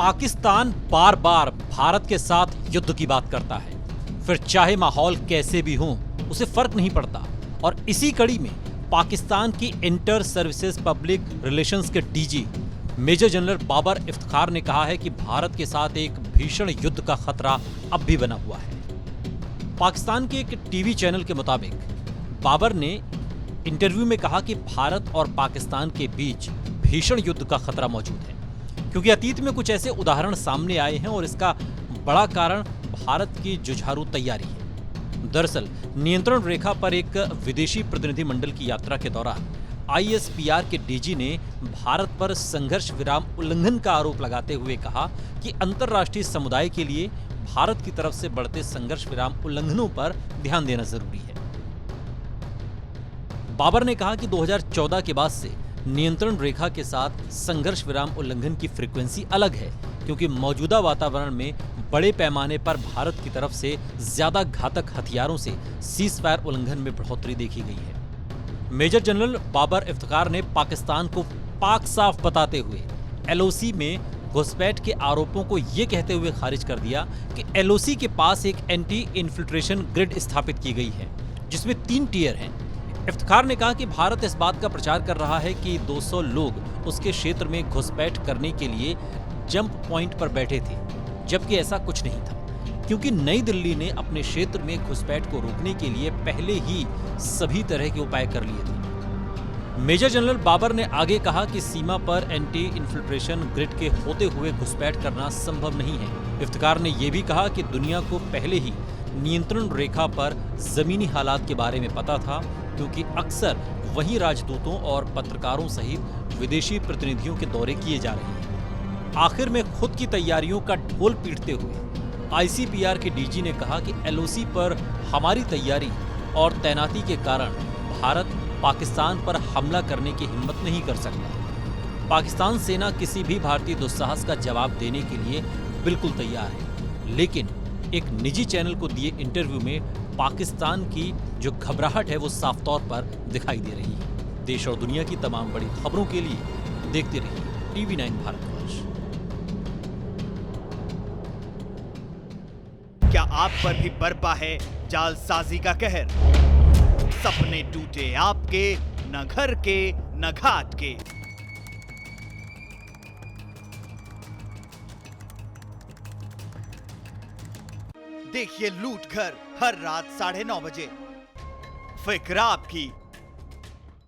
पाकिस्तान बार बार भारत के साथ युद्ध की बात करता है, फिर चाहे माहौल कैसे भी हो उसे फर्क नहीं पड़ता। और इसी कड़ी में पाकिस्तान की इंटर सर्विसेज पब्लिक रिलेशंस के DG major general Babar Iftikhar ने कहा है कि भारत के साथ एक भीषण युद्ध का खतरा अब भी बना हुआ है। पाकिस्तान के एक टीवी चैनल के मुताबिक बाबर ने इंटरव्यू में कहा कि भारत और पाकिस्तान के बीच भीषण युद्ध का खतरा मौजूद है, क्योंकि अतीत में कुछ ऐसे उदाहरण सामने आए हैं और इसका बड़ा कारण भारत की जुझारू तैयारी है। दरअसल नियंत्रण रेखा पर एक विदेशी प्रतिनिधिमंडल की यात्रा के दौरान आईएसपीआर के डीजी ने भारत पर संघर्ष विराम उल्लंघन का आरोप लगाते हुए कहा कि अंतर्राष्ट्रीय समुदाय के लिए भारत की तरफ से बढ़ते संघर्ष विराम उल्लंघनों पर ध्यान देना जरूरी है। बाबर ने कहा कि 2014 के बाद से नियंत्रण रेखा के साथ संघर्ष विराम उल्लंघन की फ्रीक्वेंसी अलग है, क्योंकि मौजूदा वातावरण में बड़े पैमाने पर भारत की तरफ से ज्यादा घातक हथियारों से सीजफायर उल्लंघन में बढ़ोतरी देखी गई है। मेजर जनरल बाबर इफ्तिखार ने पाकिस्तान को पाक साफ बताते हुए एलओसी में घुसपैठ के आरोपों को यह कहते हुए खारिज कर दिया कि एलओसी के पास एक एंटी इन्फिल्ट्रेशन ग्रिड स्थापित की गई है, जिसमें 3 टियर हैं। इफ्तिखार ने कहा कि भारत इस बात का प्रचार कर रहा है कि 200 लोग उसके क्षेत्र में घुसपैठ करने के लिए जंप पॉइंट पर बैठे थे, जबकि ऐसा कुछ नहीं था, क्योंकि नई दिल्ली ने अपने क्षेत्र में घुसपैठ को रोकने के लिए पहले ही सभी तरह के उपाय कर लिए थे। मेजर जनरल बाबर ने आगे कहा कि सीमा पर एंटी इन्फिल्ट्रेशन ग्रिड के होते हुए घुसपैठ करना संभव नहीं है। इफ्तिखार ने यह भी कहा कि दुनिया को पहले ही नियंत्रण रेखा पर जमीनी हालात के बारे में पता था, क्योंकि अक्सर वहीं राजदूतों और पत्रकारों सहित विदेशी प्रतिनिधियों के दौरे किए जा रहे हैं। आखिर में खुद की तैयारियों का ढोल पीटते हुए आईसीपीआर के डीजी ने कहा कि एलओसी पर हमारी तैयारी और तैनाती के कारण भारत पाकिस्तान पर हमला करने की हिम्मत नहीं कर सकता। पाकिस्तान सेना किसी भी भारतीय दुस्साहस का जवाब देने के लिए बिल्कुल तैयार है, लेकिन एक निजी चैनल को दिए इंटरव्यू में पाकिस्तान की जो घबराहट है वो साफ तौर पर दिखाई दे रही है। देश और दुनिया की तमाम बड़ी खबरों के लिए देखते रहिए टीवी9 भारतवर्ष। क्या आप पर भी बरपा है जालसाजी का कहर? सपने टूटे आपके, न घर के न घाट के। देखिए लूट घर हर रात 9:30 बजे। फिक्र आपकी,